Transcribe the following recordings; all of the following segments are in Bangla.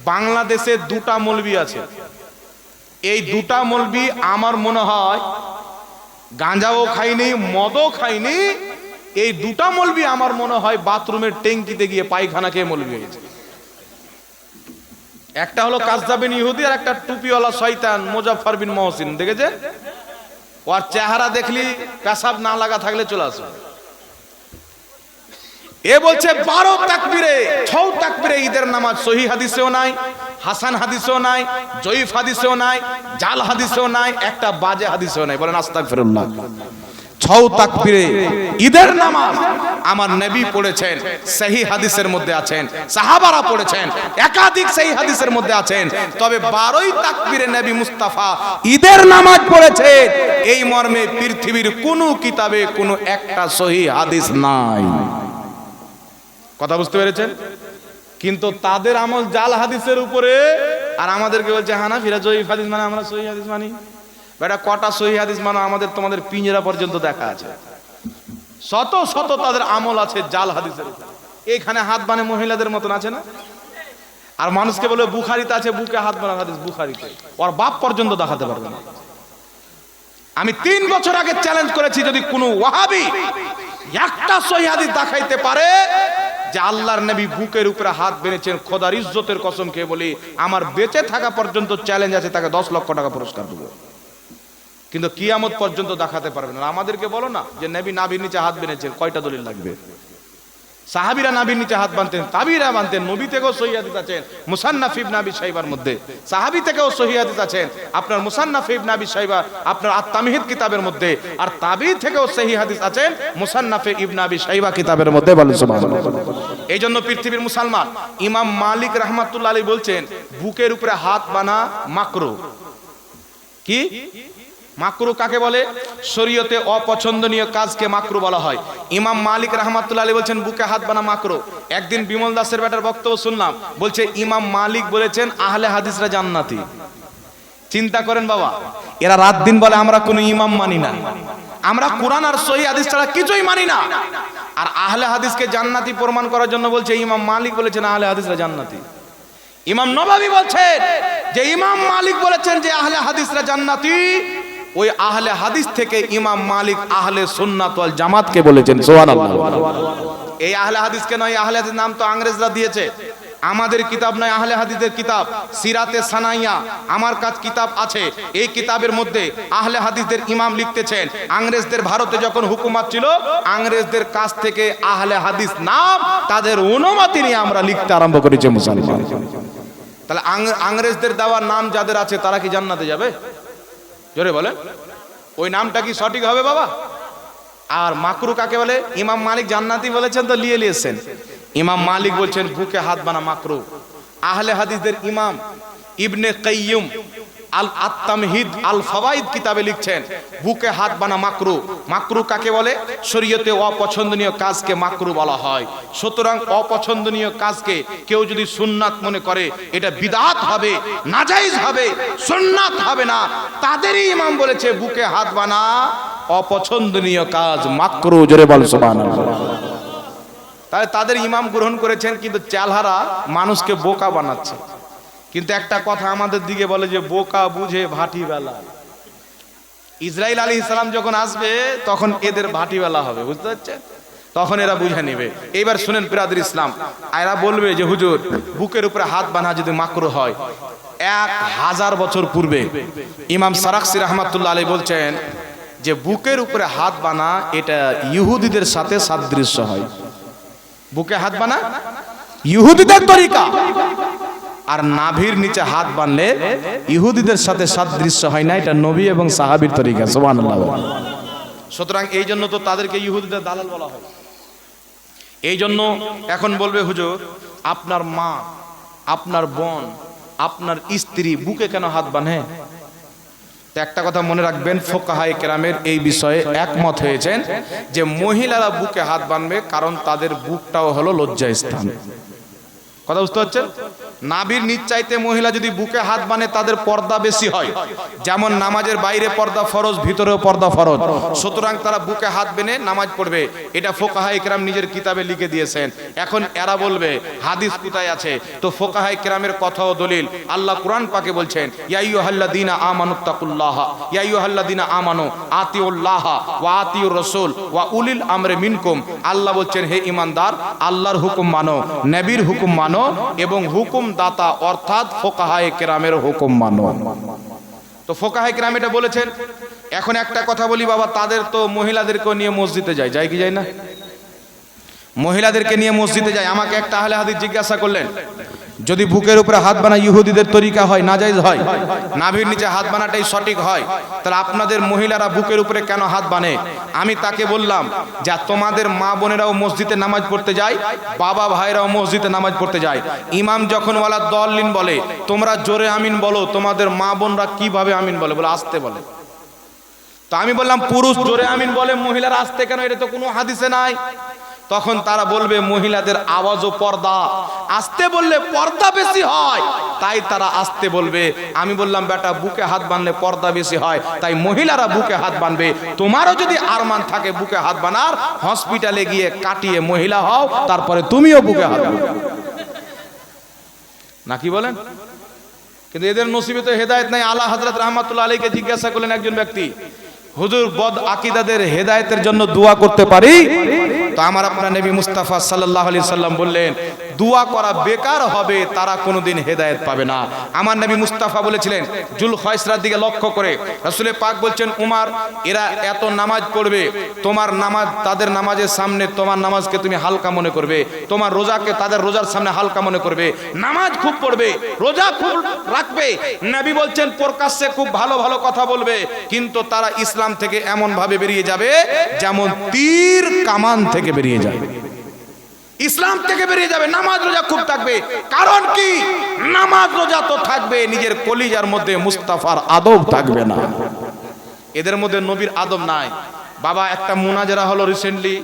বাংলাদেশে দুটা মৌলবি আছে। এই দুটা মৌলবি আমার মনে হয় গাঁজাও খায়নি, মদও খায়নি। এই দুটা মৌলবি আমার মনে হয় বাথরুমের ট্যাঙ্কিতে গিয়ে পায়খানা খেয়ে মৌলবি হয়েছে। একটা হলো কাযযাব বিন ইহুদি আর একটা টুপিওয়ালা শয়তান মুজাফফর বিন মহসিন। দেখেছে? ওর চেহারা দেখলি পেশাব না লাগা থাকলে চলে আসবে। এ বলছে 12 তাকবীরে 6 তাকবীরে ঈদের নামাজ সহিহ হাদিসেও নাই, হাসান হাদিসেও নাই, জয়ীফ হাদিসেও নাই, জাল হাদিসেও নাই, একটা বাজে হাদিসেও নাই। বলেন আস্তাগফিরুল্লাহ। 6 তাকবীরে ঈদের নামাজ আমার নবী পড়েছেন, সহিহ হাদিসের মধ্যে আছেন, সাহাবারা পড়েছেন, একাধিক সহিহ হাদিসের মধ্যে আছেন। তবে 12ই তাকবীরে নবী মুস্তাফা ঈদের নামাজ পড়েছেন এই মর্মে পৃথিবীর কোনো কিতাবে কোনো একটা সহিহ হাদিস নাই। কথা বুঝতে পেরেছেন? কিন্তু তাদের আমল জাল হাদিসের উপরে, আর আমাদেরকে বলছে হানাফিরা জয়ীফ হাদিস মানে আমরা সহিহ হাদিস মানি। বেটা কটা সহিহ হাদিস মানো আমাদের তোমাদের পিঞ্জরা পর্যন্ত দেখা আছে। শত শত তাদের আমল আছে জাল হাদিসের উপরে। এইখানে হাত বানে মহিলাদের মতন আছে না? আর মানুষকে বলে বুখারীতে আছে, বুকে হাত বানা হাদিস বুখারীতে, ওর বাপ পর্যন্ত দেখাতে পারবে না। আমি 3 বছর আগে চ্যালেঞ্জ করেছি, যদি কোনো ওয়াহাবি একটা সহিহ হাদিস দেখাইতে পারে যে আল্লাহর নবী বুকের উপরে হাত বেঁধেছেন, খোদার ইজ্জতের কসম খেয়ে বলি আমার বেঁচে থাকা পর্যন্ত চ্যালেঞ্জ আছে, তাকে 10 লক্ষ টাকা পুরস্কার দেব। কিন্তু কিয়ামত পর্যন্ত দেখাতে পারবে না। আমাদেরকে বলো না যে নবী নাভির নিচে হাত বেঁধেছেন, কয়টা দলিল লাগবে? সাহাবীরা নাভির নিচে হাত বাঁধতেন, তাবিরা বাঁধতেন, নবী থেকেও সহিহ হাদিস আছেন মুসান্নাফ ইবনে আবি শাইবার মধ্যে, সাহাবী থেকেও সহিহ হাদিস আছেন আপনার মুসান্নাফ ইবনে আবি শাইবা, আপনার আত-তামহিদ কিতাবের মধ্যে, আর তাবী থেকেও সহিহ হাদিস আছেন মুসান্নাফে ইবনে আবি শাইবা কিতাবের মধ্যে। বলেন সুবহানাল্লাহ। এইজন্য পৃথিবীর মুসলমান ইমাম মালিক রাহমাতুল্লাহ আলাইহি বলছেন বুকের উপরে হাত বানা মাকরুহ। কি মাকরু কাকে বলে? শরীয়তে অপছন্দনীয় কাজকে মাকরু বলা হয়। ইমাম মালিক রাহমাতুল্লাহ আলাইহি বলছেন বুকে হাত বানা মাকরু। একদিন বিমল দাসের বেটার বক্তব্য শুনলাম, বলছে ইমাম মালিক বলেছেন আহলে হাদিসরা জান্নাতি। চিন্তা করেন বাবা, এরা রাত দিন বলে আমরা কোনো ইমাম মানি না, আমরা কোরআন আর সহিহ হাদিস ছাড়া কিছুই মানি না। আর আহলে হাদিসকে জান্নাতি প্রমাণ করার জন্য বলছে ইমাম মালিক বলেছেন আহলে হাদিসরা জান্নাতি। ইমাম নববী বলছেন যে ইমাম মালিক বলেছেন যে আহলে হাদিসরা জান্নাতি, ওই আহলে হাদিস থেকে ইমাম মালিক আহলে সুন্নাত ওয়াল জামাতকে বলেছেন। সুবহানাল্লাহ। এই আহলে হাদিসকে নয়, আহলে হাদিস নাম তো ইংরেজরা দিয়েছে, আমাদের কিতাব নয়, আহলে হাদিসের কিতাব সিরাতে সানাইয়া আমার কাছে কিতাব আছে। এই কিতাবের মধ্যে আহলে হাদিসদের ইমাম লিখতেছেন ইংরেজদের ভারতে যখন হুকুমত ছিল, ইংরেজদের কাছ থেকে আহলে হাদিস নাম তাদের অনুমতি নিয়ে আমরা লিখতে আরম্ভ করেছি মুসলমান। তাহলে ইংরেজদের দেওয়ার নাম যাদের আছে তারা কি জান্নাতে যাবে? জোরে বলেন, ওই নামটা কি সঠিক হবে বাবা? আর মাকরু কাকে বলে? ইমাম মালিক জান্নাতি বলেছেন তো লিয়ে নিয়েছেন। ইমাম মালিক বলছেন বুকে হাত বানা মাকরু। আহলে হাদিসদের ইমাম ইবনে কাইয়্যিম আল আত-তামহিদ আল ফাওয়াইদ কিতাবে লিখছেন বুকে হাত বানা মাকরু। মাকরু কাকে বলে? শরীয়তে অপছন্দনীয় কাজকে মাকরু বলা হয়। সুতরাং অপছন্দনীয় কাজকে কেউ যদি সুন্নাত মনে করে এটা বিদআত হবে, নাজায়েজ হবে, সুন্নাত হবে না। তাদেরই ইমাম বলেছে বুকে হাত বানা অপছন্দনীয় কাজ মাকরু। জোরে বল সুবহানাল্লাহ। তাহলে তাদের ইমাম গ্রহণ করেছেন, কিন্তু চালহারা মানুষকে বোকা বানাচ্ছে। কিন্তু একটা কথা আমাদের দিকে বলে যে বোকা বুঝে ভাটি বেলা। ইসরাইল আলাইহিস সালাম যখন আসবে তখন এদের ভাটি বেলা হবে, বুঝতে পারছেন? তখন এরা বুঝে নেবে। এইবার শুনেন বিরাদর ইসলাম, এরা বলবে যে হুজুর বুকের উপরে হাত বাঁধা যদি মাকরু হয়, 1000 বছর পূর্বে ইমাম সারাকসি রাহমাতুল্লাহ আলাইহি বলছেন যে বুকের উপরে হাত বানা এটা ইহুদিদের সাথে সাদৃশ্য হয়। বুকে হাত বানা ইহুদিদের তরিকা, আর নাভির নিচে হাত বানলে ইহুদিদের সাথে সাদৃশ্য হয় না, এটা নবী এবং সাহাবীর তরিকা। সুবহানাল্লাহ। সুতরাং এই জন্য তো তাদেরকে ইহুদিদের দালাল বলা হয়। এই জন্য এখন বলবে হুজুর আপনার মা, আপনার বোন, আপনার স্ত্রী বুকে কেন হাত বাঁধে? তো একটা কথা মনে রাখবেন, ফুকাহায়ে কেরামের এই বিষয়ে একমত হয়েছেন যে মহিলারা বুকে হাত বাঁধবে, কারণ তাদের বুকটাও হলো লজ্জা স্থান। কথা বুঝতে পারছেন? নাভির নিচ চাইতে মহিলা যদি বুকে হাত বাঁধে তাদের পর্দা বেশি হয়, যেমন নামাজের বাইরে পর্দা ফরজ, ভিতরেও পর্দা ফরজ, সুতরাং তারা বুকে হাত বেঁধে নামাজ পড়বে। এটা ফুকাহায়ে কেরাম নিজের কিতাবে লিখে দিয়েছেন। এখন এরা বলবে হাদিস কোথায় আছে? তো ফুকাহায়ে কেরামের কথাও দলিল। আল্লাহ কুরআন পাকে বলছেন, ইয়া আইয়ুহাল্লাযীনা আমানুত্তাকুল্লাহ, ইয়া আইয়ুহাল্লাযীনা আমানু আতিউল্লাহ ওয়া আতিউর রাসূল ওয়া উলিল আমরি মিনকুম। আল্লাহ বলছেন, হে ঈমানদার, আল্লাহর হুকুম মানো, নবীর হুকুম মানো এবং হুকুম দাতা অর্থাৎ ফুকাহায়ে কেরামের হুকুম মানো। তো ফুকাহায়ে কেরাম এটা বলেছেন। এখন একটা কথা বলি বাবা, তাদের তো মহিলাদেরকে নিয়ে মসজিদে যায় কি যায় না? মহিলাদেরকে নিয়ে মসজিদে যায়। আমাকে একটা আহলে হাদিস জিজ্ঞাসা করলেন, যদি বুকের উপরে হাত বানা ইহুদিদের তরিকা হয়, নাজায়েজ হয়, নাভির নিচে হাত বানাটাই সঠিক হয়, তাহলে আপনাদের মহিলারা বুকের উপরে কেন হাত বানে? আমি তাকে বললাম যে তোমাদের মা বোনেরাও মসজিদে নামাজ পড়তে যায়, বাবা ভাইরাও মসজিদে নামাজ পড়তে যায়। ইমাম যখন ওয়ালা দল্লিন বলে, তোমরা জোরে আমিন বলো, তোমাদের মা বোনরা কিভাবে আমিন বলে? বলে আস্তে বলে। তো আমি বললাম, পুরুষ জোরে আমিন বলে, মহিলারা আস্তে কেন? এটা তো কোনো হাদিসে নাই। তখন তারা বলবে মহিলাদের আওয়াজ ও পর্দা, আস্তে বললে পর্দা বেশি হয়, তাই তারা আস্তে বলবে। আমি বললাম, বেটা, বুকে হাত বাঁধলে পর্দা বেশি হয়, তাই মহিলারা বুকে হাত বাঁধবে। তোমারও যদি আরমান থাকে বুকে হাত বাঁধার, হসপিটালে গিয়ে কাটিয়ে মহিলা হও, তারপরে তুমিও বুকে হাত বাঁধবে। নাকি বলেন? কিন্তু এদের নসিবে তো হেদায়েত নাই। আলা হযরত রাহমাতুল্লাহ আলাইহিকে জিজ্ঞাসা করলেন একজন ব্যক্তি, হুজুর, বদ আকীদাদের হেদায়েতের জন্য দোয়া করতে পারি? তো আমার আপনার নবী মুস্তাফা সাল্লাল্লাহু আলাইহি সাল্লাম বললেন, দোয়া করা বেকার হবে, তারা কোনোদিন হেদায়েত পাবে না। আমার নবী মুস্তাফা বলেছিলেন, জুলখায়সরার দিকে লক্ষ্য করে রাসূল পাক বলছেন, উমার, এরা এত নামাজ পড়বে, তোমার নামাজ তাদের নামাজের সামনে তোমার নামাজকে তুমি হালকা মনে করবে, তোমার রোজাকে তাদের রোজার সামনে হালকা মনে করবে। নামাজ খুব পড়বে, রোজা খুব রাখবে, নবী বলছেন প্রকাশ্যে খুব ভালো ভালো কথা বলবে, কিন্তু তারা ইসলাম থেকে এমন ভাবে বেরিয়ে যাবে যেমন তীর কামান থেকে বেরিয়ে যাবে। ইসলাম থেকে বেরিয়ে যাবে। নামাজ রোজা খুব থাকবে, কারণ কি? নামাজ রোজা তো থাকবে, নিজের কলিজার মধ্যে মুস্তাফার আদব থাকবে না। এদের মধ্যে নবীর আদব নাই। বাবা, একটা মুনাজারা হলো রিসেন্টলি,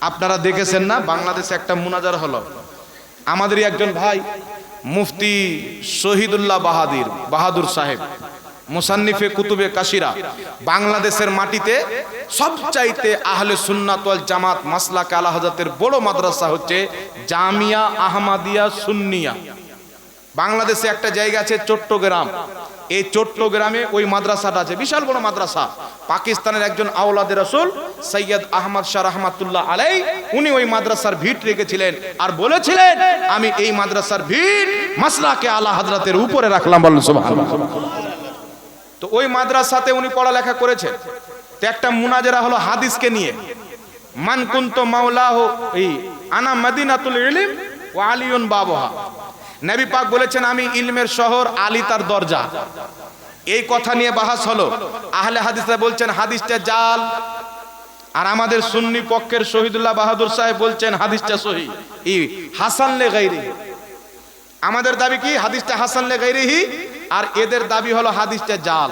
আপনারা দেখেছেন না? বাংলাদেশে একটা মুনাজারা হলো। আমাদেরই একজন ভাই মুফতি শহীদুল্লাহ বাহাদুর সাহেব, মুসান্নিফে কুতুবে কাশিরা, বাংলাদেশের মাটিতে সবচাইতে আহলে সুন্নাত ওয়াল জামাত মাসলাকে আলা হযরতের বড় মাদ্রাসা হচ্ছে জামিয়া আহমদিয়া সুন্নিয়া। বাংলাদেশে একটা জায়গা আছে চট্টগ্রাম, এই চট্টগ্রামে ওই মাদ্রাসাটা আছে, বিশাল বড় মাদ্রাসা। পাকিস্তানের একজন আওলাদে রাসূল সৈয়দ আহমদ শাহ রহমাতুল্লাহ আলাইহি, উনি ওই মাদ্রাসার ভিট রেখেছিলেন আর বলেছিলেন, আমি এই মাদ্রাসার ভিট মাসলাকে আলা হযরতের উপরে রাখলাম। বলুন সুবহানাল্লাহ। তো ওই মাদ্রাসাতে উনি পড়ালেখা করেছেন। তো একটা মুনাজারা হলো হাদিসকে নিয়ে, মান কুনতু মাওলাহু আনা মদিনাতুল ইলম ওয়া আলিয়ুন বাবুহা। নবী পাক বলেছেন, আমি ইলমের শহর, আলী তার দরজা। এই কথা নিয়ে বাহাস হলো। আহলে হাদিসরা বলছেন হাদিসটা জাল, আর আমাদের সুন্নি পক্ষের শহীদুল্লাহ বাহাদুর সাহেব বলছেন হাদিসটা সহিহ, হাসান লে গায়রিহি। আমাদের দাবি কি? হাদিসটা হাসান লে গায়রিহি, আর এদের দাবি হলো হাদিসটা জাল।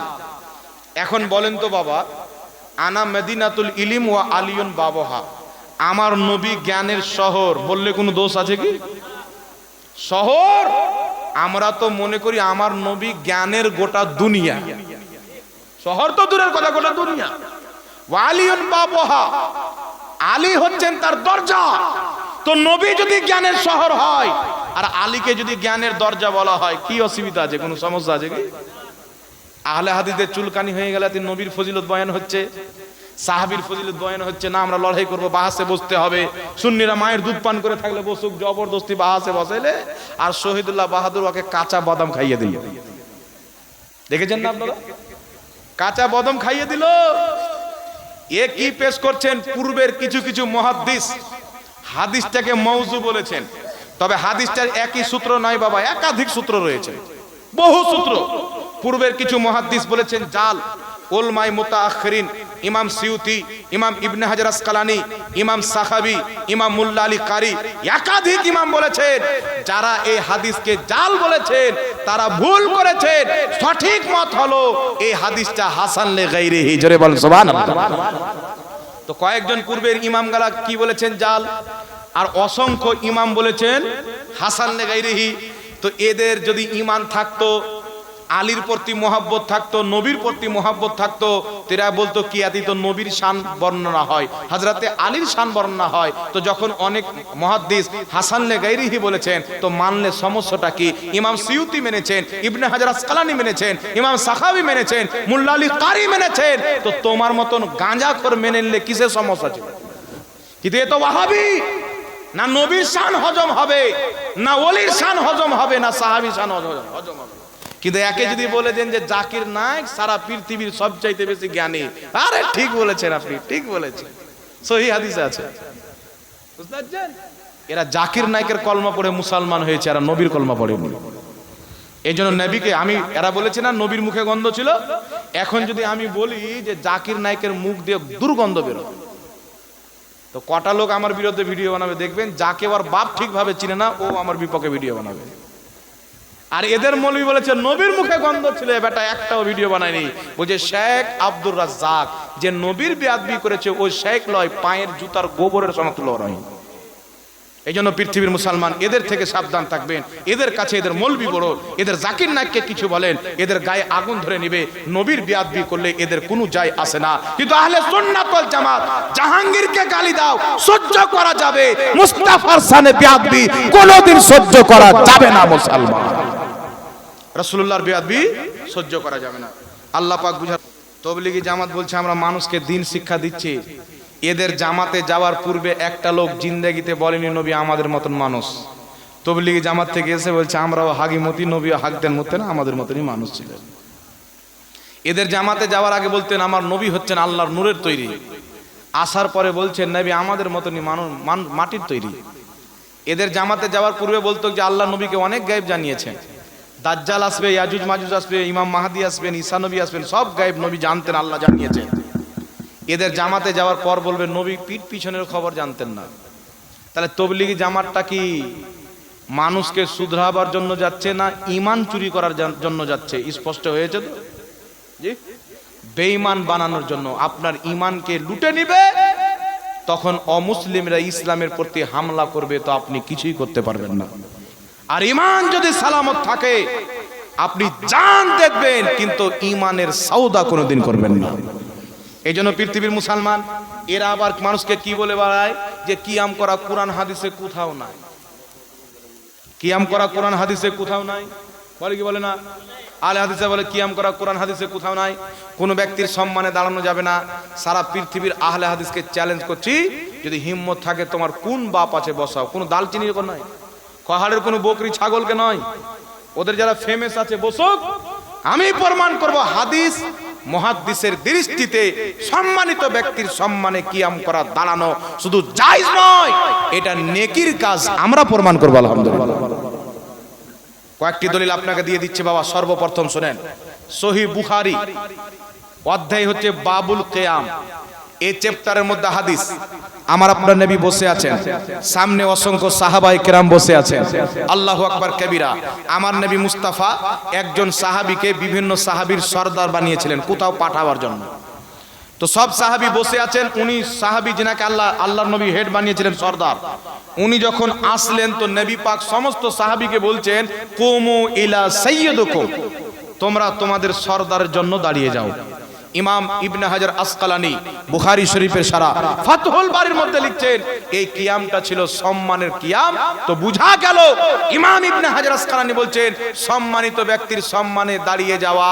এখন বলেন তো বাবা, আনা মদিনাতুল ইলম ওয়া আলিয়ুন বাবুহা, আমার নবী জ্ঞানের শহর বললে কোনো দোষ আছে কি? শহর, আমরা তো মনে করি আমার নবী জ্ঞানের গোটা দুনিয়া। শহর তো দূরের কথা, গোটা দুনিয়া। ওয়া আলিয়ুন বাবুহা, আলী হচ্ছেন তার দরজা। তো নবী যদি জ্ঞানের শহর হয় আর আলীকে যদি জ্ঞানের দরজা বলা হয়, কি অসুবিধা আছে? কোনো সমস্যা আছে কি? আহলে হাদিসদের চুলকানি হয়ে গেলে নবীর ফজিলত বয়ান হচ্ছে, সাহাবীর ফজিলত বয়ান হচ্ছে না, আমরা লড়াই করব, বাহাসে বসতে হবে। সুন্নিরা মায়ের দুধ পান করে থাকলে বসুক, জবরদস্তি বাহাসে বসাইলে, আর শহীদুল্লাহ বাহাদুর ওকে কাঁচা বাদাম খাইয়ে দিল। দেখেছেন না আপনারা? কাঁচা বাদাম খাইয়ে দিল। এ কি পেশ করছেন? পূর্বের কিছু কিছু মুহাদ্দিস হাদিসটাকে মওযু বলেছেন, তবে হাদিসটার একই সূত্র নয় বাবা, একাধিক সূত্র রয়েছে, বহু সূত্র। পূর্বের কিছু মুহাদ্দিস বলেছেন জাল। উলমায়ে মুতাআখিরিন, ইমাম সিউতি, ইমাম ইবনে হাজার আসকালানি, ইমাম সাখাবী, ইমাম মুল্লা আলী কারি, একাধিক ইমাম বলেছেন যারা এই হাদিসকে জাল বলেছেন তারা ভুল করেছেন। সঠিক মত হলো এই হাদিসটা হাসান লে গায়রিহি। জোরে বলেন সুবহানাল্লাহ। তো কয়েকজন পূর্বের ইমামগালা কি বলেছেন? জাল। আর অসংখ্য ইমাম বলেছেন হাসান লে গায়রিহি। তো এদের যদি ঈমান থাকতো, আলীর প্রতি মহব্বত থাকতো, নবীর প্রতি মহব্বত থাকতো, তেরা বলতো কিয়াতি তো নবীর শান বর্ণনা হয়, হযরতে আলীর শান বর্ণনা হয়। তো যখন অনেক মুহাদ্দিস হাসান লে গায়রিহি বলেছেন, তো মানলে সমস্যাটা কি? ইমাম সিয়ুতি মেনেছেন, ইবনে হাজার আসকালানি মেনেছেন, ইমাম সাখাবী মেনেছেন, মুল্লা আলী কারি মেনেছেন, তো তোমার মতন গাঁজাখোর মেনে নিলে কিসের সমস্যা ছিল? কিন্তু এ তো ওয়াহাবি, না নবীর শান হজম হবে, না ওলির শান হজম হবে, না সাহাবী শান হজম হবে। কিন্তু একে যদি বলে দেন যে জাকির নায়েক সারা পৃথিবীর সবচাইতে বেশি জ্ঞানী, আরে ঠিক বলেছেন আপনি, ঠিক বলেছেন, সহিহ হাদিসে আছে। বুঝতে পারছেন? এরা জাকির নায়েকের কলমা পড়ে মুসলমান হয়েছে, আর নবীর কলমা পড়েনি। এই জন্য নবীকে এরা বলেছে না নবীর মুখে গন্ধ ছিল। এখন যদি আমি বলি যে জাকির নায়েকের মুখ দিয়ে দুর্গন্ধ বেরো, তো কটা লোক আমার বিরুদ্ধে ভিডিও বানাবে দেখবেন, যাকে ওর বাপ ঠিকভাবে চিনে না ও আমার বিপক্ষে ভিডিও বানাবে। আর এদের মৌলবী বলেছে নবীর মুখে গন্ধ ছিল, বেটা একটাও ভিডিও বানায়নি। বলছে শেখ আব্দুর রাজ্জাক যে নবীর বেয়াদবি করেছে ওই শেখ লয়, পায়ের জুতার গোবরের সমতুল্য নয়। এই জন্য পৃথিবীর মুসলমান এদের থেকে সাবধান থাকবেন। এদের কাছে এদের মৌলবী বড়, এদের জাকির নায়েককে কিছু বলেন এদের গায়ে আগুন ধরে নেবে। নবীর বেয়াদবি করলে এদের কোনো যায় আসে না। কিন্তু আহলে সুন্নাত ওয়াল জামাত জাহাঙ্গীরকে গালি দাও সহ্য করা যাবে, মুস্তাফার শানে বেয়াদবি কোনোদিন সহ্য করা যাবে না। মুসলমান রাসূলুল্লাহর বেয়াদবি সহ্য করা যাবে না। আল্লাহ পাক বুঝা। তবলিগি জামাত বলছে আমরা মানুষকে দিন শিক্ষা দিচ্ছি। এদের জামাতে যাওয়ার পূর্বে একটা লোক জিন্দেগিতে বলেনি নবী আমাদের মতন মানুষ। তবলিগি জামাত থেকে এসে বলছে আমরাও হাগিমতি, নবীও হাগদেন মতে না, আমাদের মতনই মানুষ ছিলেন। এদের জামাতে যাওয়ার আগে বলতেন আমার নবী হচ্ছেন আল্লাহর নূরের তৈরি, আসার পরে বলছেন নবী আমাদের মতনই মাটির তৈরি। এদের জামাতে যাওয়ার পূর্বে বলতো যে আল্লাহ নবীকে অনেক গায়েব জানিয়েছেন, দাজ্জাল আসবে, ইয়াজুজ মাজুজ আসবে, ইমাম মাহদি আসবেন, ঈসা নবী আসবেন, সব গায়েব নবী জানতেন, আল্লাহ জানিয়েছেন। এদের জামাতে যাওয়ার পর বলবে নবী পিঠ পিছনের খবর জানতেন না। তাহলে তবলিগি জামাতটা কি মানুষকে শুধরাবার জন্য যাচ্ছে না ঈমান চুরি করার জন্য যাচ্ছে? স্পষ্ট হয়েছে তো? জি, বেঈমান বানানোর জন্য। আপনার ঈমানকে লুটে নিবে, তখন অমুসলিমরা ইসলামের প্রতি হামলা করবে, তো আপনি কিছুই করতে পারবেন না। আর ঈমান যদি সালামত থাকে আপনি জান দেখবেন, কিন্তু ঈমানের সওদা কোনোদিন করবেন না। এই জন্য পৃথিবীর মুসলমান এরা আবার মানুষকে কি বলে বেড়ায় যে কিয়াম করা কোরআন হাদিসে কোথাও নাই। কিয়াম করা কোরআন হাদিসে কোথাও নাই বলে, কি বলে না? আলে হাদিসে বলে কিয়াম করা কোরআন হাদিসে কোথাও নাই। কোন ব্যক্তির সম্মানে দাঁড়ানো যাবে না। সারা পৃথিবীর আহলে হাদিসকে চ্যালেঞ্জ করছি, যদি হিম্মত থাকে তোমার কোন বাপ আছে বসাও, কোনো দালচিনির কোন নয়, পাহাড়ের কোনো বকরি ছাগলকে নয়, ওদের যারা ফেমাস আছে বসুক, আমি প্রমাণ করব হাদিস মুহাদ্দিসের দৃষ্টিতে সম্মানিত ব্যক্তির সম্মানে কিয়াম করা দাঁড়ানো শুধু জায়েজ নয়, এটা নেকির কাজ, আমরা প্রমাণ করব আলহামদুলিল্লাহ। কয়েকটি দলিল আপনাকে দিয়ে দিচ্ছে বাবা। সর্বপ্রথম শুনেন, সহিহ বুখারী অধ্যায় হচ্ছে বাবুল কিয়াম, এই চ্যাপ্টারের মধ্যে হাদিস। আমার আপনার নবী বসে আছেন, সামনে অসংখ্য সাহাবায়ে কেরাম বসে আছেন, আল্লাহু আকবার কবিরা। আমার নবী মুস্তাফা একজন সাহাবীকে বিভিন্ন সাহাবীর সরদার বানিয়েছিলেন কোথাও পাঠাবার জন্য। তো সব সাহাবী বসে আছেন, উনি সাহাবী যিনাকে আল্লাহর নবী হেড বানিয়েছিলেন সরদার, উনি যখন আসলেন তো নবী পাক সমস্ত সাহাবীকে বলছেন কুমু ইলা সাইয়্যিদিকুম, তোমরা তোমাদের সরদারের জন্য দাঁড়িয়ে যাও। ইমাম ইবনে হাজার আসকালানি বুখারী শরীফের সারা ফাতহুল বারীর মধ্যে লিখছেন এই কিয়ামটা ছিল সম্মানের কিয়াম। তো বুঝা গেল ইমাম ইবনে হাজার আসকালানি বলছেন সম্মানিত ব্যক্তির সম্মানে দাঁড়িয়ে যাওয়া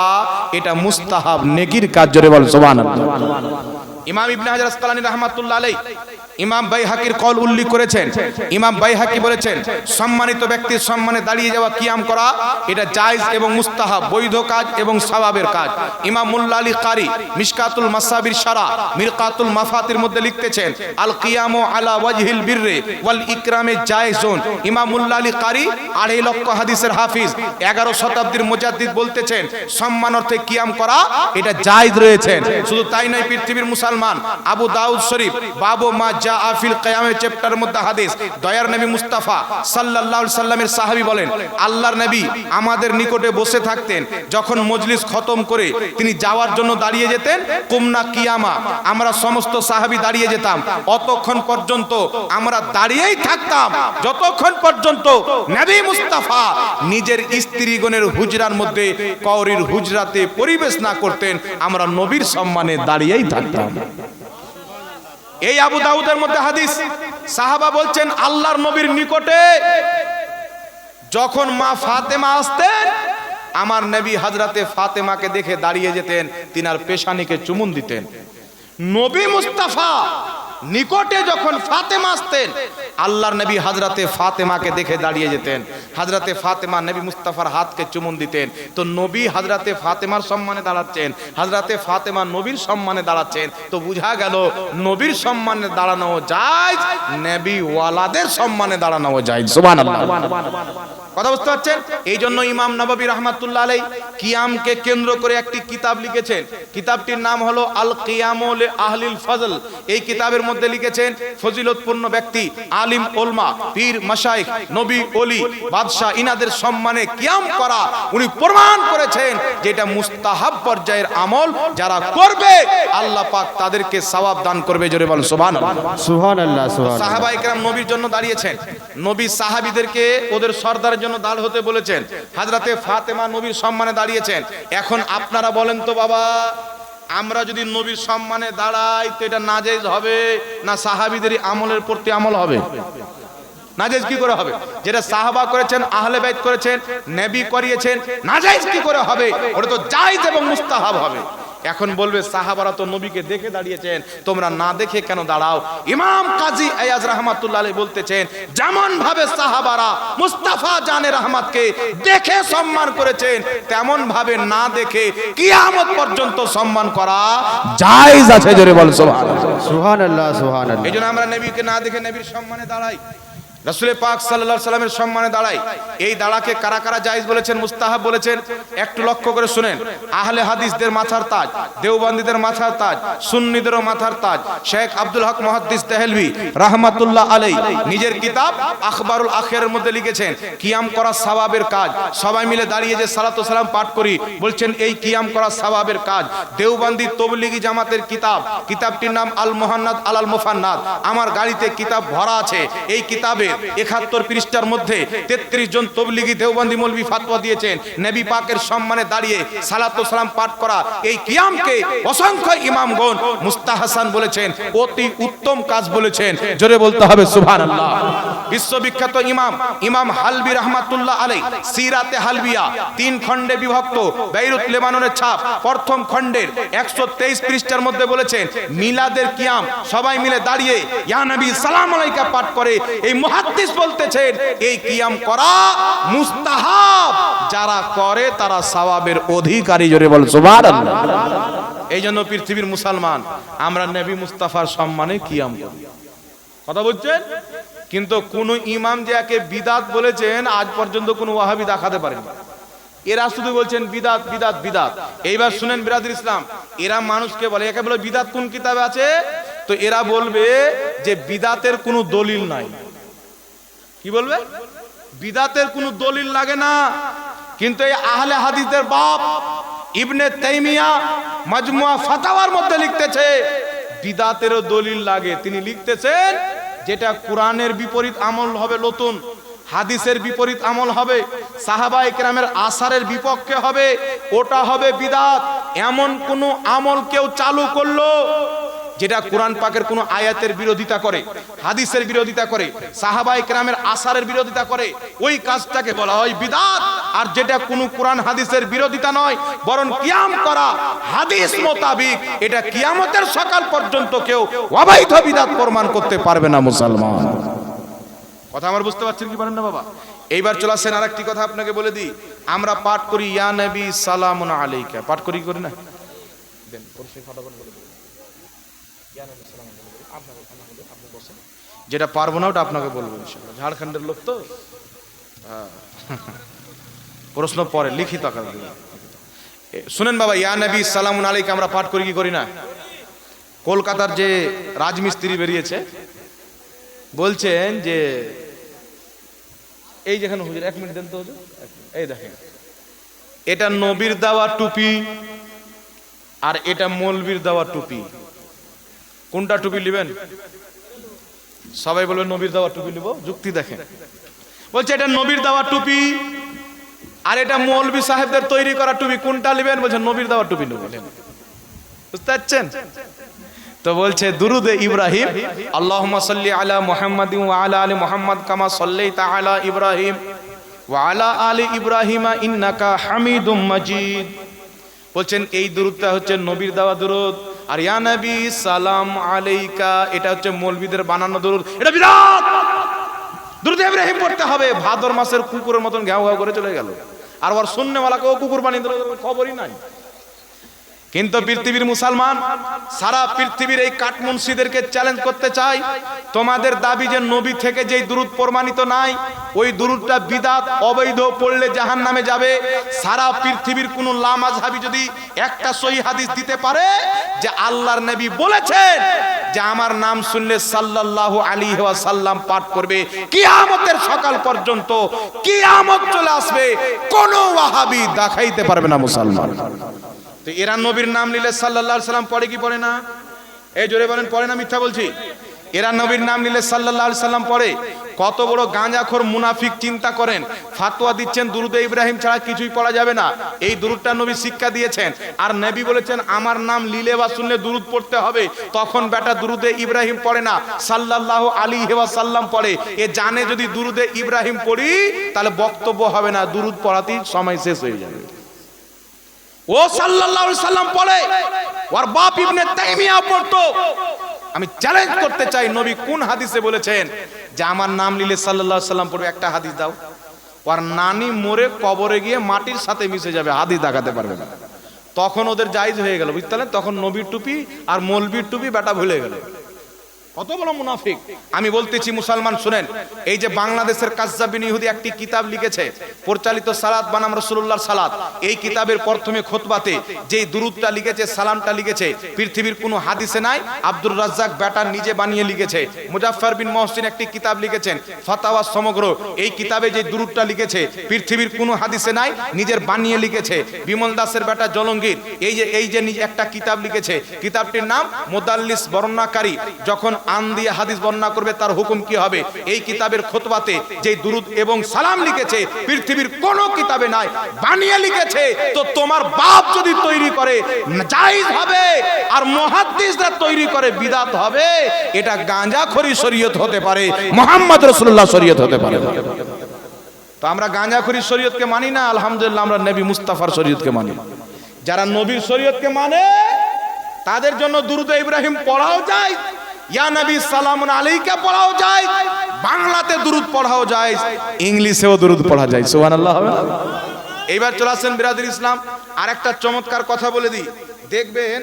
এটা মুস্তাহাব নেকির কাজ। জোরে বল সুবহানাল্লাহ। ইমাম ইবনে হাজার আসকালানি রাহমাতুল্লাহ আলাইহি ইমাম বাইহাকির কল উল্লেখ করেছেন। ইমাম বাইহাকি বলেছেন সম্মানিত ব্যক্তির সম্মানে দাঁড়িয়ে যাওয়া কিয়াম করা এটা জায়েজ এবং মুস্তাহাব, বৈধ কাজ এবং সওয়াবের কাজ। ইমাম মুল্লা আলী কারি মিশকাতুল মাসাবির শারা মিরকাতুল মাফাতির মধ্যে লিখতেছেন আল কিয়ামু আলা ওয়াজহিল বিররি ওয়াল ইকরামে জায়েজুন। ইমাম মুল্লা আলী কারি 2.5 লক্ষ হাদিসের হাফিজ, 11 শতাব্দীর মুজাদ্দিদ বলতেছেন সম্মান অর্থে কিয়াম করা এটা জায়েজ রয়েছে। শুধু তাই নয়, পৃথিবীর মুসলমান আবু দাউদ শরীফ বাবু মা জাআ ফিল কিয়ামের চ্যাপ্টারের মধ্যে হাদিস, দয়ার নবী মুস্তাফা সাল্লাল্লাহু আলাইহি সাল্লামের সাহাবী বলেন, আল্লাহর নবী আমাদের নিকটে বসে থাকতেন, যখন মজলিস খতম করে তিনি যাওয়ার জন্য দাঁড়িয়ে যেতেন, কুমনা কিয়ামা, আমরা সমস্ত সাহাবী দাঁড়িয়ে যেতাম, অতক্ষণ পর্যন্ত আমরা দাঁড়িয়েই থাকতাম যতক্ষণ পর্যন্ত নবী মুস্তাফা নিজের স্ত্রীগণের হুজরার মধ্যে কওরির হুজরাতে পরিবেশ না করতেন, আমরা নবীর সম্মানে দাঁড়িয়েই থাকতাম। এই আবু দাউদের মধ্যে হাদিস, সাহাবা বলছেন আল্লাহর নবীর নিকটে যখন মা ফাতেমা আসতেন, আমার নবী হযরতে ফাতেমাকে দেখে দাঁড়িয়ে যেতেন, তিনার পেশানিকে চুমুন দিতেন। নবী মুস্তাফা নিকটে যখন ফাতেমা আসতেন, আল্লাহর নবী হযরতে ফাতেমাকে দেখে দাঁড়িয়ে যেতেন, হযরতে ফাতেমা নবী মুস্তাফার হাতকে চুমুন দিতেন। তো নবী হযরতে ফাতেমার সম্মানে দাঁড়াচ্ছেন, হযরতে ফাতেমা নবীর সম্মানে দাঁড়াচ্ছেন, তো বোঝা গেল নবীর সম্মানে দাঁড়ানো জায়েজ, নবী ওয়ালাদের সম্মানে দাঁড়ানো জায়েজ। সুবহানাল্লাহ, কথা বুঝতে পারছেন? এই জন্য ইমাম নববী রাহমাতুল্লাহ আলাইহি কিয়ামকে কেন্দ্র করে একটি কিতাব লিখেছেন, কিতাবটির নাম হলো আল কিয়ামু লি আহলিল ফজল। এই কিতাবের মধ্যে লিখেছেন ফজিলতপূর্ণ ব্যক্তি, আলিম উলমা, পীর মাশায়েখ, নবী ওলি, বাদশা, ইনাদের সম্মানে কিয়াম করা উনি প্রমাণ করেছেন যে এটা মুস্তাহাব পর্যায়ের আমল, যারা করবে আল্লাহ পাক তাদেরকে সওয়াব দান করবে। জোরে বল সুবহানাল্লাহ, সুবহানাল্লাহ, সুবহানাল্লাহ। সাহাবায়ে কেরাম নবীর জন্য দাঁড়িয়েছেন, নবী সাহাবীদেরকে ওদের সরদারের জন্য দাঁড় হতে বলেছেন, হযরতে ফাতেমা নবীর সম্মানে দাঁড়িয়েছেন। এখন আপনারা বলেন তো বাবা, আমরা যদি নবীর সম্মানে দাঁড়াই তো এটা নাজায়েজ হবে না সাহাবীদেরই আমলের প্রতি আমল হবে? নাজায়েজ কি করে হবে? যেটা সাহাবা করেছেন, আহলে বাইত করেছেন, নবী করিয়েছেন, নাজায়েজ কি করে হবে? ওটা তো জায়েজ এবং মুস্তাহাব হবে। এখন বলবে সাহাবারা তো নবীকে দেখে দাঁড়িয়েছেন, তোমরা না দেখে কেন দাঁড়াও? ইমাম কাজী আয়াজ রাহমাতুল্লাহ আলাইহি বলতেছেন, যেমন ভাবে সাহাবারা মুস্তাফা জানে রহমতকে দেখে সম্মান করেছেন, তেমন ভাবে না দেখে কিয়ামত পর্যন্ত সম্মান করা জায়েজ আছে। জোরে বল সুবহানাল্লাহ, সুবহানাল্লাহ, সুবহানাল্লাহ। এইজন্য আমরা নবীকে না দেখে নবীর সম্মানে দাঁড়াই, রাসূল পাক সাল্লাল্লাহু আলাইহি সাল্লামের সম্মানে দাঁড়াই। এই দাঁড়াকে কারা কারা জায়েজ বলেছেন, মুস্তাহাব বলেছেন, একটু লক্ষ্য করে শুনেন। আহলে হাদিসদের মাথার তাজ, দেওবন্দীদের মাথার তাজ, সুন্নিদেরও মাথার তাজ শেখ আব্দুল হক মুহাদ্দিস দেহলভী রাহমাতুল্লাহ আলাইহি নিজের কিতাব আখবারুল আখিরের মধ্যে লিখেছেন, কিয়াম করা সওয়াবের কাজ। সবাই মিলে দাঁড়িয়ে যে সালাতু সালাম পাঠ করি, বলছেন এই কিয়াম করা সওয়াবের কাজ। দেওবন্দি তবলিগি জামাতের কিতাব, কিতাবটির নাম আল মুহান্নাদ আলাল মুফান্নাদ। আমার গাড়িতে কিতাব ভরা আছে। এই কিতাবে ৭১ পৃষ্ঠার মধ্যে ৩৩ জন তবলিগি দেওবন্দি মৌলভী ফতোয়া দিয়েছেন, নবী পাকের সম্মানে দাঁড়িয়ে সালাতু সালাম পাঠ করা এই কিয়ামকে অসংখ্য ইমামগণ মুস্তাহসান বলেছেন, অতি উত্তম কাজ বলেছেন। জোরে বলতে হবে সুবহানাল্লাহ। বিশ্ববিখ্যাত ইমাম হালবি রাহমাতুল্লাহ আলাইহি সিরাতে হালবিয়া ৩ খণ্ডে বিভক্ত, বেইরুত লেবাননের ছাপ, প্রথম খণ্ডের ১২৩ পৃষ্ঠার মধ্যে বলেছেন, মিলাদের কিয়াম সবাই মিলে দাঁড়িয়ে ইয়া নবী সালাম আলাইকা পাঠ করে এই মুহাদ্দিস বলতেছেন এই কিয়াম করা মুস্তাহাব, যারা করে তারা সওয়াবের অধিকারী। জোরে বল সুবহানাল্লাহ। এই জন্য পৃথিবীর মুসলমান আমরা নবী মুস্তাফার সম্মানে কিয়াম করি। কথা বলছেন? কিন্তু কোন ইমাম যে একে বিদাত বলেছেন আজ পর্যন্ত কোন ওয়াহাবি দেখাতে পারেনি। এরা শুধু বলছেন বিদাত বিদাত বিদাত। এইবার শুনেন বিরাদর ইসলাম, এরা মানুষকে বলে, একে বলে বিদাত কোন কিতাবে আছে? তো এরা বলবে যে বিদাতের কোনো দলিল নাই। কি বলবে? বিদাতের কোনো দলিল লাগে না। কিন্তু এই আহলে হাদিসের বাপ ইবনে তাইমিয়া মাজমুয়া ফাতাওয়ার মধ্যে লিখতেছে বিদাতেরও দলিল লাগে। তিনি লিখতেছেন যেটা কোরআনের বিপরীত আমল হবে নতুন, হাদিসের বিপরীত আমল হবে, সাহাবায়ে কেরামের আসারের বিপক্ষে হবে, ওটা হবে বিদাত। এমন কোন আমল কেউ চালু করলো যেটা কোরআন পাকের কোন আয়াতের বিরোধিতা করে, হাদিসের বিরোধিতা করে, সাহাবায়ে কেরামের আসারের বিরোধিতা করে, ওই কাজটাকে বলা হয় বিদআত। আর যেটা কোন কোরআন হাদিসের বিরোধিতা নয়, বরং কিয়াম করা হাদিস মোতাবিক, এটা কিয়ামতের সকাল পর্যন্ত কেউ অবৈধ বিদআত প্রমাণ করতে পারবে না মুসলমান। কথা আমার বুঝতে পারছেন কি পারেন না বাবা? এইবার চলে আসেন আরেকটি কথা আপনাকে বলে দিই। আমরা পাঠ করি ইয়া নবী সালামুন আলাইকা, পাঠ করি করি না? দেন পরিচয় ফটাফট বলে দিন। যেটা পারবো না ওটা আপনাকে বলবো ইনশাআল্লাহ। ঝাড়খণ্ডের লোক তো, প্রশ্ন পরে লিখিত আকারে দেবেন। শুনেন বাবা, ইয়া নবী সালামুন আলাইকা আমরা পাঠ করি কি করি না? কলকাতার যে রাজমিস্ত্রি বেরিয়েছে বলছেন যে এই যেখানে হুজুর 1 মিনিট দেন তো হুজুর, এই দেখেন এটা নবীর দেওয়া টুপি আর এটা মৌলবীর দেওয়া টুপি, কোনটা টুপি নেবেন? সবাই বলবে নবীর দেওয়া টুপি নেব। যুক্তি দেখেন, বলছে এটা নবীর দেওয়া টুপি আর এটা মৌলবী সাহেবদের তৈরি করা টুপি, কোনটা নেবেন? বলছে নবীর দেওয়া টুপি নেব। বুঝতে পারছেন তো? বলছে দুরুদে ইব্রাহিম, আল্লাহুম্মা সাল্লি আলা মুহাম্মাদিন ওয়া আলা আলি মুহাম্মাদ কামা সাল্লাইতা আলা ইব্রাহিম ওয়া আলা আলি ইব্রাহিম ইন্নাকা হামিদুম মাজিদ। বলছেন এই দুরুদটা হচ্ছে নবীর দেওয়া দুরুদ, আর ইয়া নবী সালাম আলাইকা এটা হচ্ছে মৌলবীদের বানানো দুরুদ। এটা বিরাট দুরুদ ইব্রাহিম পড়তে হবে। ভাদর মাসের কুকুরের মতন ঘাউ ঘাউ করে চলে গেল, আর ওর সুন্নওয়ালাকেও কুকুর বানিয়ে দিল, খবরই নাই। কিন্তু পৃথিবীর মুসলমান সারা পৃথিবীর এই কাঠমুন্সিদেরকে চ্যালেঞ্জ করতে চাই, তোমাদের দাবি যে নবী থেকে যেই দুরুদ প্রমাণিত নাই, ওই দুরুদটা বিদআত অবৈধ, পড়লে জাহান্নামে যাবে। সারা পৃথিবীর কোন লামাযহাবী যদি একটা সহিহ হাদিস দিতে পারে যে আল্লাহর নবী বলেছেন যে আমার নাম শুনলে সাল্লাল্লাহু আলাইহি ওয়াসাল্লাম পাঠ করবে, কিয়ামতের সকাল পর্যন্ত কিয়ামত চলে আসবে, কোন ওয়াহাবী দেখাইতে পারবে না মুসলমান। তো এরা নবীর নাম নিলে সাল্লাল্লাহু আলাইহি সাল্লাম পড়ে কি পড়ে না? এই জোরে বলেন, পড়ে না মিথ্যা বলছি? এরা নবীর নাম নিলে সাল্লাল্লাহু আলাইহি সাল্লাম পড়ে। কত বড় গাঁজাখোর মুনাফিক চিন্তা করেন, ফাতোয়া দিচ্ছেন দুরুদে ইব্রাহিম ছাড়া কিছুই পড়া যাবে না। এই দুরুদটা নবী শিক্ষা দিয়েছেন, আর নবী বলেছেন আমার নাম লিলে বা শুনলে দুরুদ পড়তে হবে। তখন বেটা দুরুদে ইব্রাহিম পড়ে না, সাল্লাল্লাহু আলাইহি ওয়াসাল্লাম পড়ে। এ জানে যদি দুরুদে ইব্রাহিম পড়ি তাহলে বক্তব্য হবে না, দুরুদ পড়াতেই সময় শেষ হয়ে যাবে। ও সাল্লাল্লাহু আলাইহি সাল্লাম পড়ে, ওর বাপ ইবনে তাইমিয়া পড়তো। আমি চ্যালেঞ্জ করতে চাই, নবী কোন হাদিসে বলেছেন যে আমার নাম নিলে সাল্লাল্লাহু আলাইহি সাল্লাম পড়বে? একটা হাদিস দাও। ওর নানি মরে কবরে গিয়ে মাটির সাথে মিশে যাবে, হাদিস দেখাতে পারবে না। তখন ওদের জায়েজ হয়ে গেল, বুঝতে পারলেন? তখন নবীর টুপি আর মৌলবীর টুপি বেটা ভুলে গেল। কত বড় মুনাফিক! আমি বলতেছি মুসলমান শুনেন, এই যে বাংলাদেশের কাজ্জাবিন ইহুদি একটি কিতাব লিখেছে, পরিচালিত সালাত বানাম রাসূলুল্লাহর সালাত। এই কিতাবের প্রথমে খুতবাতে যেই দুরুদটা লিখেছে, সালামটা লিখেছে, পৃথিবীর কোনো হাদিসে নাই। আব্দুর রাজ্জাক বেটা নিজে বানিয়ে লিখেছে। মুজাফফর বিন মহসিন একটি কিতাব লিখেছেন, ফাতাওয়া সমগ্র। এই কিতাবে যে দুরুদটা লিখেছে পৃথিবীর কোনো হাদিসে নাই, নিজের বানিয়ে লিখেছে। বিমল দাসের বেটা জলঙ্গির এই যে নিজে একটা কিতাব লিখেছে, কিতাবটির নাম মুদাল্লিস বর্ণনাকারী। যখন আন দিয়ে হাদিস বর্ণনা করবে তার হুকুম কি হবে, এই কিতাবের খুতবাতে যে দুরুদ এবং সালাম লিখেছে পৃথিবীর কোন কিতাবে নাই, বানিয়ে লিখেছে। তো তোমার বাপ যদি তৈরি করে জায়েজ হবে, আর মুহাদ্দিসরা তৈরি করে বিদআত হবে। এটা গাঁজাখড়ি শরীয়ত হতে পারে, মুহাম্মদ রাসূলুল্লাহ শরীয়ত হতে পারে। তো আমরা গাঁজাখড়ি শরীয়তকে মানি না, আলহামদুলিল্লাহ আমরা নবী মুস্তাফার শরীয়তকে মানি। যারা নবীর শরীয়তকে মানে তাদের জন্য দুরুদ ইব্রাহিম পড়াও যায়, ইয়া নবী সালামুন আলাইকা পড়াও যায়, বাংলাতে দুরুদ পড়াও যায়, ইংলিশেও দুরুদ পড়া যায়। সুবহানাল্লাহ হবে না? এইবার চলে আসেন বিরাদর ইসলাম, আর একটা চমৎকার কথা বলে দিই। দেখবেন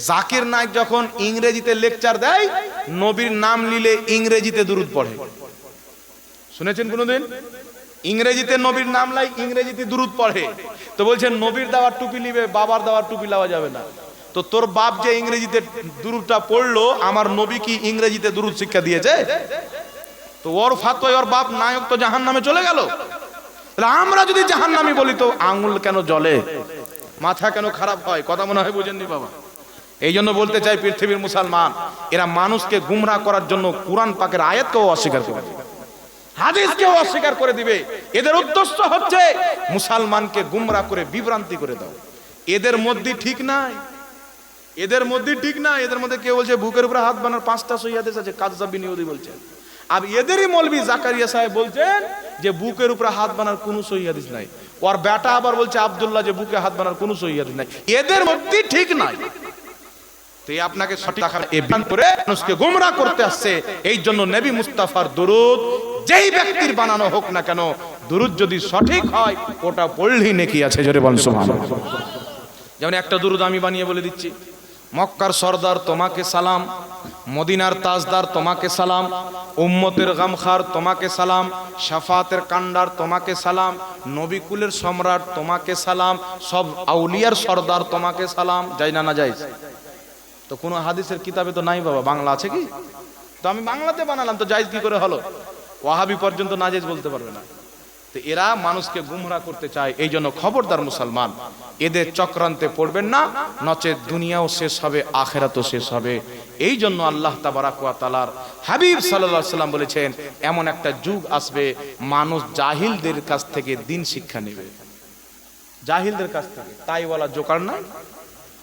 জাকির নায়েক যখন ইংরেজিতে লেকচার দেয়, নবীর নাম নিলে ইংরেজিতে দুরুদ পড়ে। শুনেছেন কোনোদিন? ইংরেজিতে নবীর নাম লাই ইংরেজিতে দুরুদ পড়ে। তো বলছেন নবীর দেওয়া টুপি নিবে, বাবার দেওয়া টুপি লাওয়া যাবে না। তো তোর বাপ যে ইংরেজিতে দুরুদটা পড়লো, আমার নবী কি ইংরেজিতে দুরুদ শিক্ষা দিয়েছে? তো ওর ফাতোয়ায় ওর বাপ নায়ক তো জাহান্নামে চলে গেল। তাহলে আমরা যদি জাহান্নামী বলি তো আঙুল কেন জ্বলে, মাথা কেন খারাপ হয়? কথা মনে হয় বুঝেননি বাবা। এই জন্য বলতে চাই পৃথিবীর মুসলমান, এরা মানুষকে গুমরাহ করার জন্য কোরআন পাকের আয়াতকেও অস্বীকার করে দিবে, হাদিসকেও অস্বীকার করে দিবে। এদের উদ্দেশ্য হচ্ছে মুসলমানকে গুমরাহ করে বিভ্রান্তি করে দাও। এদের মধ্যে ঠিক নাই, এদের মধ্যে ঠিক না। এদের মধ্যে কেউ বলছে বুকের উপরে হাত বানার 5টা সহিহ হাদিস আছে, কাযযাবিন ইহুদি বলছেন। আর এদেরই মৌলভী জাকারিয়া সাহেব বলছেন যে বুকের উপরে হাত বানার কোনো সহিহ হাদিস নাই। ওর বেটা আবার বলছে আব্দুল্লাহ যে বুকে হাত বানার কোনো সহিহ হাদিস নাই। এদের মধ্যে ঠিক নাই। তো আপনাকে সঠিক দেখার এই বিধান করে মানুষকে গোমরাহ করতে আসছে। এই জন্য নবী মুস্তাফার দুরুদ যেই ব্যক্তির বানানো হোক না কেন, দুরুদ যদি সঠিক হয় ওটা পড়লেই নেকি আছে। জোরে বলেন সুবহানাল্লাহ। যেমন একটা দুরুদ আমি বানিয়ে বলে দিচ্ছি, মক্কার সরদার তোমাকে সালাম, মদিনার তাজদার তোমাকে সালাম, উম্মতের গামখার তোমাকে সালাম, শাফাতের কান্ডার তোমাকে সালাম, নবী কুলের সম্রাট তোমাকে সালাম, সব আউলিয়ার সরদার তোমাকে সালাম। যাই না না যাই? তো কোনো হাদিসের কিতাবে তো নাই বাবা, বাংলা আছে কি? তো আমি বাংলাতে বানালাম, তো জায়েজ কি করে হলো? ওয়াহাবি পর্যন্ত নাজেজ বলতে পারবে না। তো এরা মানুষকে গুমরা করতে চায়। এই জন্য খবরদার মুসলমান, এদের চক্রান্তে পড়বেন না, নচেত দুনিয়াও শেষ হবে, আখেরাতও শেষ হবে। এই জন্য আল্লাহ তাবারাক ওয়া তাআলার হাবিব সাল্লাল্লাহু আলাইহি সাল্লাম বলেছেন, এমন একটা যুগ আসবে মানুষ জাহিলদের কাছ থেকে দিন শিক্ষা নেবে। জাহিলদের কাছ থেকে। তাই বলা জোকার না।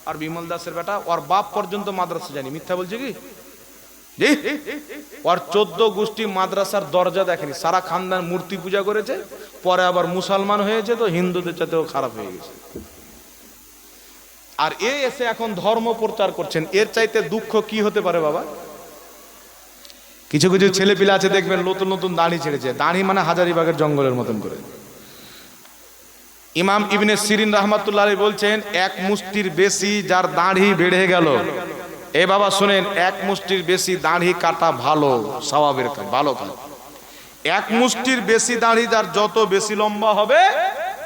আর বিমল দাসের বেটা, ওর বাপ পর্যন্ত মাদ্রাসা জানি, মিথ্যা বলছে কি? ওর 14 গোষ্ঠী মাদ্রাসার দরজা দেখেনি, সারা খানদান মূর্তি পূজা করেছে, পরে আবার মুসলমান হয়েছে, তো হিন্দুদের চাইতেও খারাপ হয়ে গেছে। আর এ এসে এখন ধর্ম প্রচার করছেন, এর চাইতে দুঃখ কি হতে পারে বাবা? কিছু কিছু ছেলে পিলা আছে দেখবেন নতুন নতুন দাড়ি ছেড়েছে, দাড়ি মানে হাজারিবাগের জঙ্গলের মতন করে। ইমাম ইবনে সিরিন রাহমাতুল্লাহ আলাইহি বলছেন, এক মুষ্টির বেশি যার দাড়ি বেড়ে গেল, এ বাবা শুনেন, এক মুষ্টির বেশি দাড়ি কাটা ভালো, সওয়াবের কাজ, ভালো কাজ। এক মুষ্টির বেশি দাড়ি যার যত বেশি লম্বা হবে,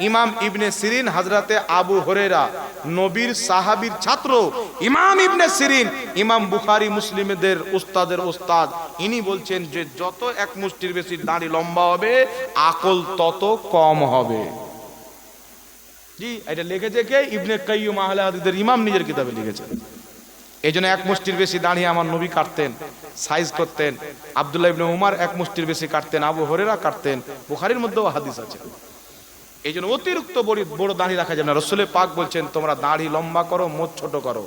ইমাম ইবনে সিরিন হযরতে আবু হুরায়রা নবীর সাহাবীর ছাত্র ইমাম ইবনে সিরিন, ইমাম বুখারী মুসলিমদের উস্তাদের উস্তাদ, ইনি বলছেন যে যত এক মুষ্টির বেশি দাড়ি লম্বা হবে, আকল তত কম হবে। জি, এটা লিখেছে কে? ইবনে কাইয়্যিম আহলে হাদিসের ইমাম নিজের কিতাবে লিখেছেন। এই জন্য এক মুষ্টির বেশি দাঁড়িয়ে আমার নবী কাটতেন, সাইজ করতেন। আব্দুল্লাহ ইবনে উমার এক মুষ্টির বেশি কাটতেন, আবু হুরায়রা কাটতেন, বুখারীর মধ্যেও হাদিস আছে। এই জন্য অতিরিক্ত বড় দাড়ি রাখা যাবে না। রাসূলে পাক বলছেন তোমরা দাড়ি লম্বা করো, মোচ ছোট করো।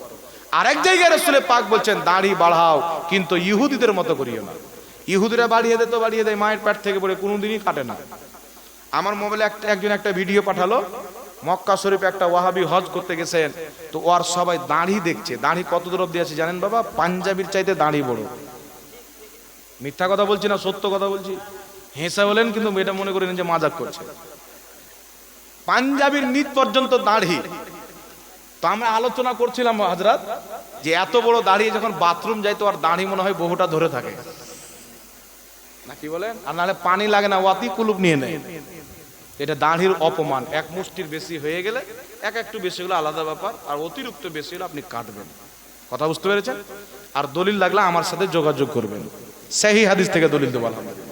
আরেক জায়গায় রাসূলে পাক বলছেন দাড়ি বাড়াও, কিন্তু ইহুদিদের মতো করিও না। ইহুদিরা বাড়িয়ে দেয় মায়ের পেট থেকে পড়ে, কোনোদিনই কাটে না। আমার মোবাইলে একজন একটা ভিডিও পাঠালো, মক্কা শরীফে একটা ওয়াহাবি হজ করতে গেছেন, তো ওর সবাই দাড়ি দেখছে। দাড়ি কত দূর অব্দি আছে জানেন বাবা? পাঞ্জাবির চাইতে দাড়ি বড়। মিথ্যা কথা বলছি না, সত্য কথা বলছি। হেসে বলেন, কিন্তু এটা মনে করেন যে মাজাক করছে। পাঞ্জাবির নিচ পর্যন্ত দাড়ি। তো আমরা আলোচনা করছিলাম হযরত, যে এত বড় দাড়ি যখন বাথরুম যায়, তো আর দাড়ি মনে হয় বহুটা ধরে থাকে না, কি বলেন? আর নাহলে পানি লাগে না, ওয়াতি কুলুপ নিয়ে নেয়। এটা দাড়ির অপমান। এক মুষ্টির বেশি হয়ে গেলে, একটু বেশি হলে আলাদা ব্যাপার, আর অতিরিক্ত বেশি হলে আপনি কাটবেন। কথা বুঝতে পেরেছেন? আর দলিল লাগলে আমার সাথে যোগাযোগ করবেন, সহিহ হাদিস থেকে দলিল দেবো আলহামদুলিল্লাহ।